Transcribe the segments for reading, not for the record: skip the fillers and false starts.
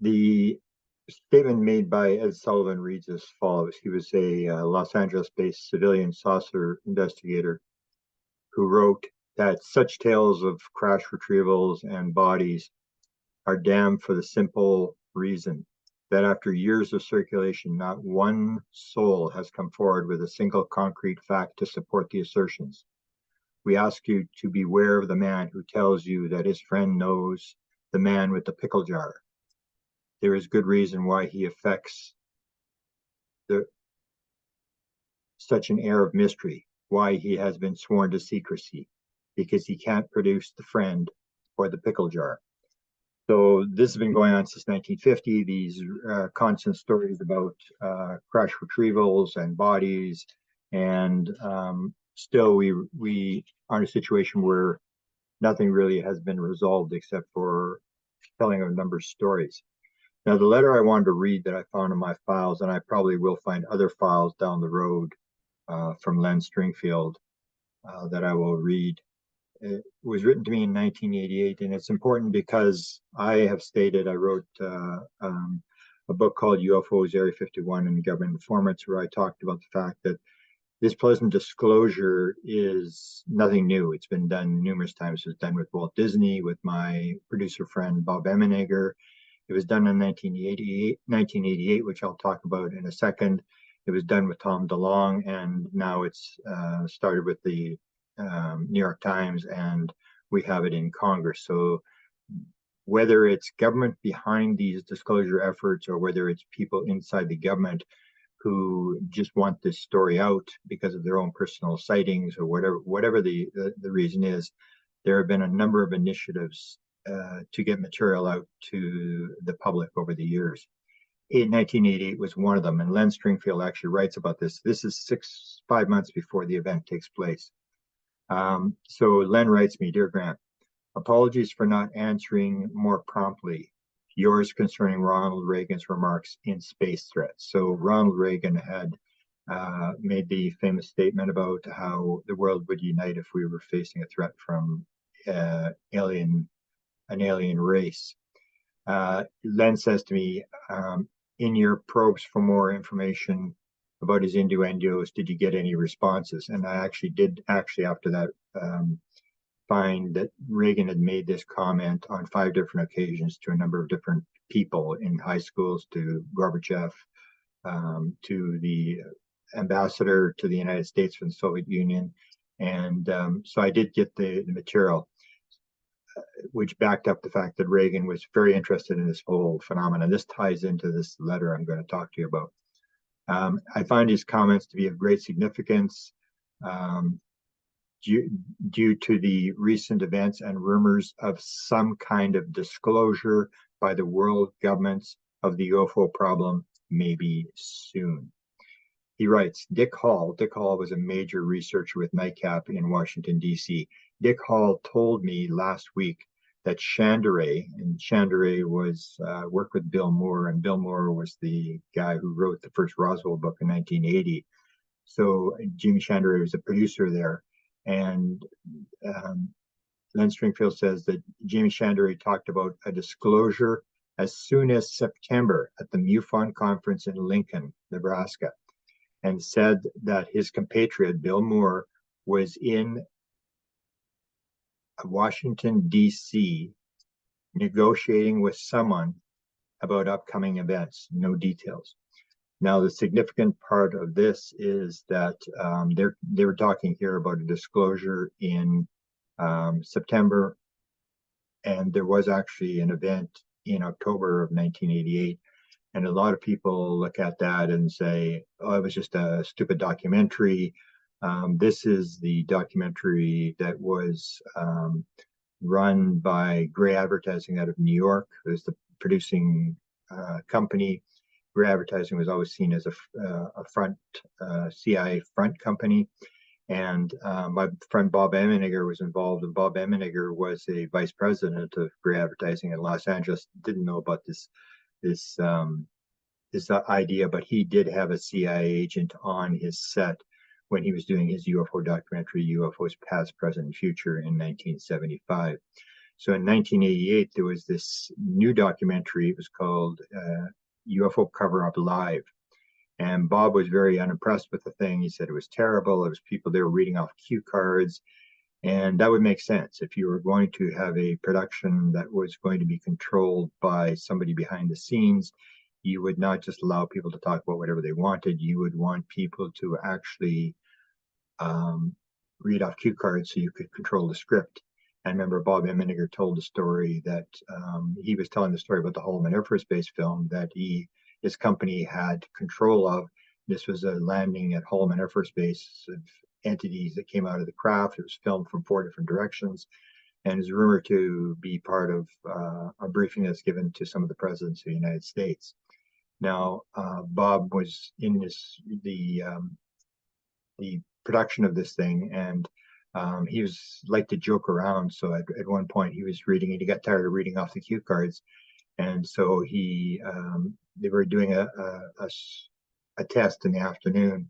The statement made by Ed Sullivan reads as follows. He was a Los Angeles-based civilian saucer investigator who wrote that such tales of crash retrievals and bodies are damned for the simple reason that after years of circulation, not one soul has come forward with a single concrete fact to support the assertions. We ask you to beware of the man who tells you that his friend knows the man with the pickle jar. There is good reason why he affects such an air of mystery, why he has been sworn to secrecy, because he can't produce the friend or the pickle jar. So this has been going on since 1950, these constant stories about crash retrievals and bodies, and still we are in a situation where nothing really has been resolved except for telling of a number of stories. Now, the letter I wanted to read that I found in my files, and I probably will find other files down the road from Len Stringfield that I will read. It was written to me in 1988, and it's important because I have stated, I wrote a book called UFOs Area 51 and Government Informants, where I talked about the fact that this pleasant disclosure is nothing new. It's been done numerous times. It was done with Walt Disney, with my producer friend Bob Emenegger. It was done in 1988, which I'll talk about in a second. It was done with Tom DeLonge, and now it's started with the New York Times, and we have it in Congress. So whether it's government behind these disclosure efforts or whether it's people inside the government who just want this story out because of their own personal sightings or whatever the reason is, there have been a number of initiatives to get material out to the public over the years. 1988 was one of them, and Len Stringfield actually writes about this. This is 5 months before the event takes place. So Len writes me, Dear Grant, apologies for not answering more promptly. Yours concerning Ronald Reagan's remarks in space threats. So Ronald Reagan had made the famous statement about how the world would unite if we were facing a threat from an alien race. Len says to me, in your probes for more information about his innuendos, did you get any responses? And I actually did, after that, find that Reagan had made this comment on 5 different occasions to a number of different people in high schools, to Gorbachev, to the ambassador to the United States from the Soviet Union. And so I did get the material, which backed up the fact that Reagan was very interested in this whole phenomenon. This ties into this letter I'm going to talk to you about. I find his comments to be of great significance due to the recent events and rumors of some kind of disclosure by the world governments of the UFO problem, maybe soon. He writes, Dick Hall was a major researcher with NICAP in Washington, D.C. Dick Hall told me last week that Chandray was worked with Bill Moore, and Bill Moore was the guy who wrote the first Roswell book in 1980. So Jimmy Chandray was a producer there. And Len Stringfield says that Jimmy Chandray talked about a disclosure as soon as September at the MUFON conference in Lincoln, Nebraska, and said that his compatriot, Bill Moore, was in Washington, D.C., negotiating with someone about upcoming events. No details. Now, the significant part of this is that they were talking here about a disclosure in September, and there was actually an event in October of 1988. And a lot of people look at that and say, oh, it was just a stupid documentary. This is the documentary that was run by Gray Advertising out of New York. It was the producing company. Gray Advertising was always seen as a front CIA front company. And my friend Bob Emenegger was involved, and Bob Emenegger was a vice president of Gray Advertising in Los Angeles. Didn't know about this idea, but he did have a CIA agent on his set when he was doing his UFO documentary, UFOs Past, Present, and Future in 1975. So in 1988, there was this new documentary. It was called UFO Cover Up Live. And Bob was very unimpressed with the thing. He said it was terrible. It was people, they were reading off cue cards. And that would make sense if you were going to have a production that was going to be controlled by somebody behind the scenes. You would not just allow people to talk about whatever they wanted. You would want people to actually read off cue cards so you could control the script. I remember Bob Emmeniger told the story that he was telling the story about the Holloman Air Force Base film that his company had control of. This was a landing at Holloman Air Force Base of entities that came out of the craft. It was filmed from 4 different directions and is rumored to be part of a briefing that's given to some of the presidents of the United States. Now, Bob was in the production of this thing, and he was like to joke around. So at one point he was reading, and he got tired of reading off the cue cards, and so they were doing a test in the afternoon,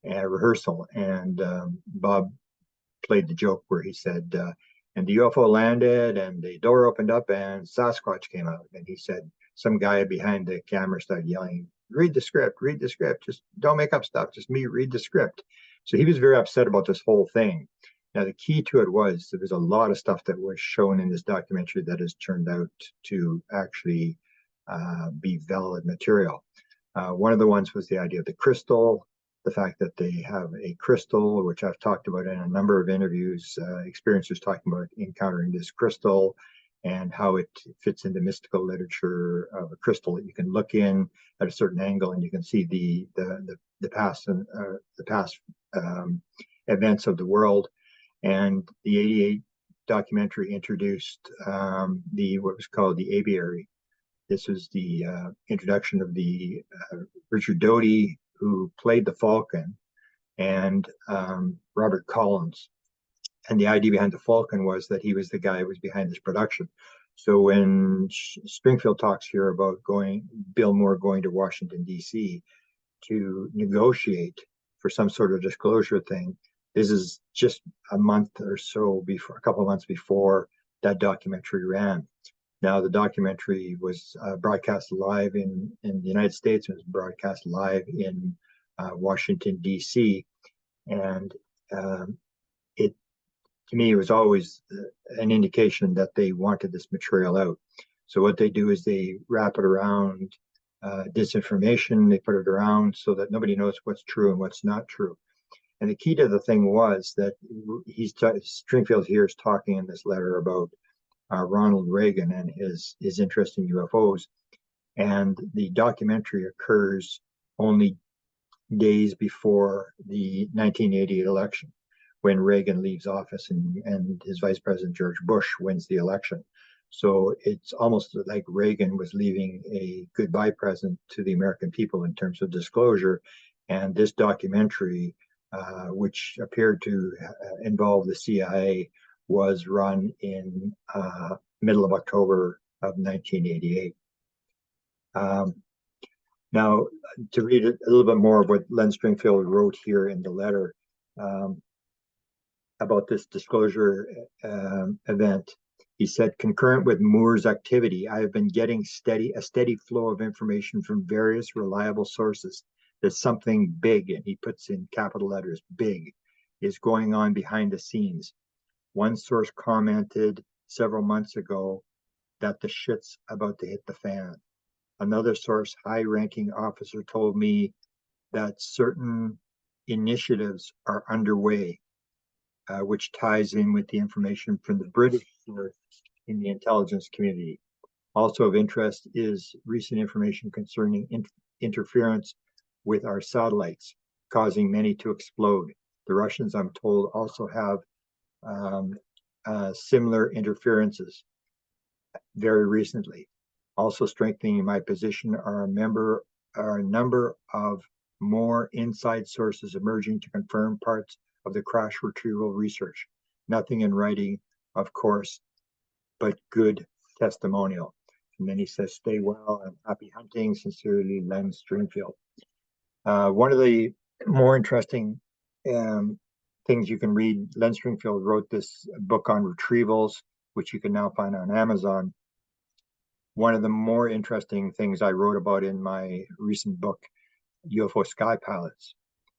a rehearsal, and Bob played the joke where he said, and the UFO landed, and the door opened up, and Sasquatch came out, and he said, some guy behind the camera started yelling, read the script, just don't make up stuff, just read the script. So he was very upset about this whole thing. Now, the key to it was there was a lot of stuff that was shown in this documentary that has turned out to actually be valid material. One of the ones was the idea of the crystal, the fact that they have a crystal, which I've talked about in a number of interviews, experiencers talking about encountering this crystal and how it fits into mystical literature of a crystal that you can look in at a certain angle and you can see the past and the past events of the world. And the 88 documentary introduced what was called the aviary. This was the introduction of the Richard Doty, who played the Falcon, and Robert Collins. And the idea behind the Falcon was that he was the guy who was behind this production. So when Stringfield talks here about Bill Moore going to Washington, D.C. to negotiate for some sort of disclosure thing, this is just a month or so before, a couple of months before that documentary ran. Now, the documentary was broadcast live in the United States. It was broadcast live in Washington, D.C. And to me, it was always an indication that they wanted this material out. So what they do is they wrap it around disinformation. They put it around so that nobody knows what's true and what's not true. And the key to the thing was that Stringfield here is talking in this letter about Ronald Reagan and his interest in UFOs. And the documentary occurs only days before the 1988 election, when Reagan leaves office and his vice president, George Bush, wins the election. So it's almost like Reagan was leaving a goodbye present to the American people in terms of disclosure. And this documentary, which appeared to involve the CIA, was run in middle of October of 1988. Now, to read a little bit more of what Len Stringfield wrote here in the letter about this disclosure event, he said, concurrent with Moore's activity, I have been getting a steady flow of information from various reliable sources that something big, and he puts in capital letters, big, is going on behind the scenes. One source commented several months ago that the shit's about to hit the fan. Another source, high-ranking officer, told me that certain initiatives are underway, which ties in with the information from the British in the intelligence community. Also of interest is recent information concerning interference with our satellites, causing many to explode. The Russians, I'm told, also have similar interferences very recently. Also strengthening my position are a number of more inside sources emerging to confirm parts of the crash retrieval research. Nothing in writing, of course, but good testimonial. And then he says, stay well and happy hunting. Sincerely, Len Stringfield. One of the more interesting things you can read, Len Stringfield wrote this book on retrievals. which you can now find on Amazon. One of the more interesting things I wrote about in my recent book, UFO Sky Pilots,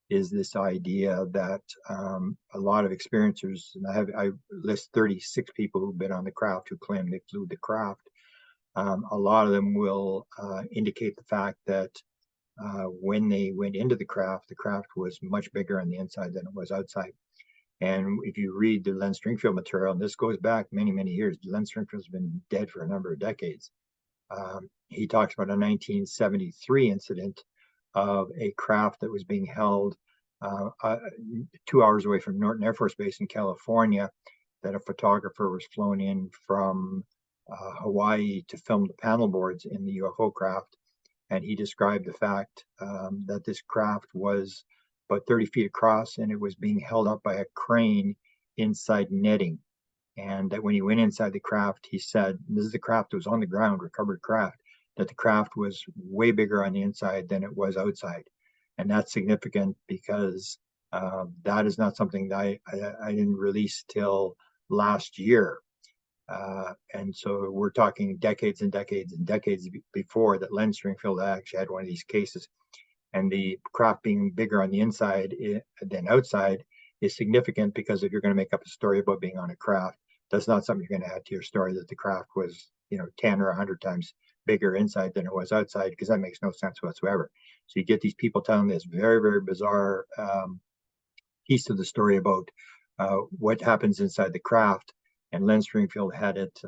is this idea that a lot of experiencers, and I list 36 people who've been on the craft who claim they flew the craft. A lot of them will indicate the fact that when they went into the craft was much bigger on the inside than it was outside. And if you read the Len Stringfield material, and this goes back many, many years, Len Stringfield's been dead for a number of decades. He talks about a 1973 incident of a craft that was being held 2 hours away from Norton Air Force Base in California, that a photographer was flown in from Hawaii to film the panel boards in the UFO craft. And he described the fact that this craft was about 30 feet across, and it was being held up by a crane inside netting. And that when he went inside the craft, he said, this is the craft that was on the ground, recovered craft, that the craft was way bigger on the inside than it was outside. And that's significant because that is not something that I didn't release till last year. And so we're talking decades and decades and decades before that Len Stringfield actually had one of these cases. And the craft being bigger on the inside than outside is significant, because if you're going to make up a story about being on a craft, that's not something you're going to add to your story, that the craft was, 10 or 100 times bigger inside than it was outside, because that makes no sense whatsoever. So you get these people telling this very, very bizarre piece of the story about what happens inside the craft. And Len Stringfield had it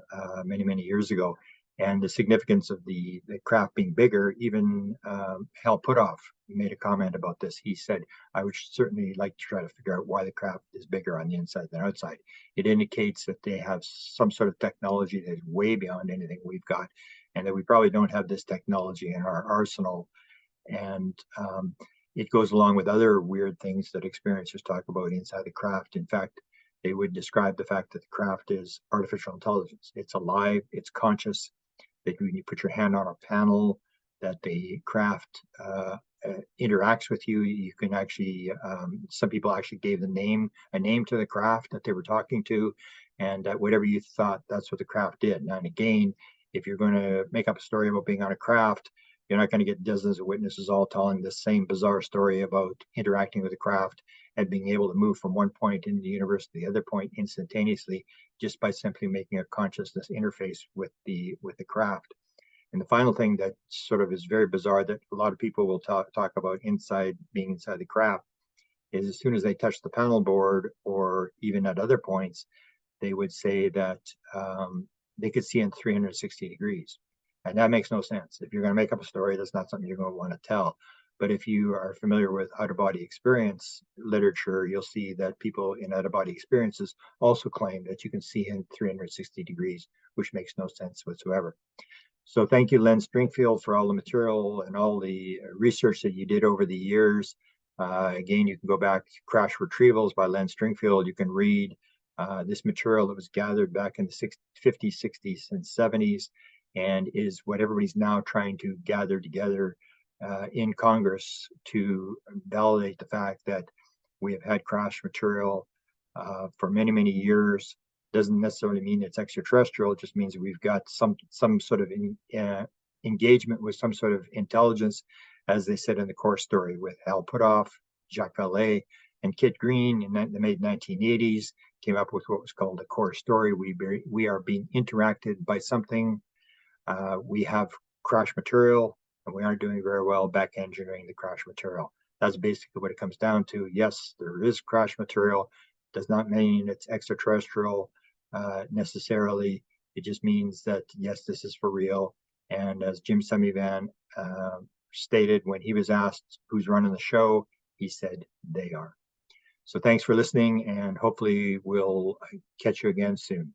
many, many years ago. And the significance of the craft being bigger, even Hal Puthoff made a comment about this. He said, I would certainly like to try to figure out why the craft is bigger on the inside than outside. It indicates that they have some sort of technology that is way beyond anything we've got, and that we probably don't have this technology in our arsenal. And it goes along with other weird things that experiencers talk about inside the craft. In fact, they would describe the fact that the craft is artificial intelligence. It's alive, it's conscious, that when you put your hand on a panel, that the craft interacts with you. You can actually, some people actually gave a name to the craft that they were talking to, and whatever you thought, that's what the craft did. Now, and again, if you're going to make up a story about being on a craft, you're not going to get dozens of witnesses all telling the same bizarre story about interacting with the craft and being able to move from one point in the universe to the other point instantaneously, just by simply making a consciousness interface with the craft. And the final thing that sort of is very bizarre that a lot of people will talk about being inside the craft, is as soon as they touch the panel board, or even at other points, they would say that they could see in 360 degrees. And that makes no sense. If you're going to make up a story, that's not something you're going to want to tell. But if you are familiar with out-of-body experience literature, you'll see that people in out-of-body experiences also claim that you can see in 360 degrees, which makes no sense whatsoever. So thank you, Len Stringfield, for all the material and all the research that you did over the years. Again, you can go back to Crash Retrievals by Len Stringfield. You can read this material that was gathered back in the 50s, 60s, and 70s, and is what everybody's now trying to gather together in Congress to validate the fact that we have had crash material for many, many years. Doesn't necessarily mean it's extraterrestrial. It just means we've got some sort of engagement with some sort of intelligence, as they said in the core story with Hal Puthoff, Jacques Vallée, and Kit Green in the mid-1980s came up with what was called the core story. We are being interacted by something. We have crash material, and we aren't doing very well back engineering the crash material. That's basically what it comes down to. Yes, there is crash material. Does not mean it's extraterrestrial necessarily. It just means that, yes, this is for real. And as Jim Semivan stated when he was asked who's running the show, he said they are. So thanks for listening, and hopefully we'll catch you again soon.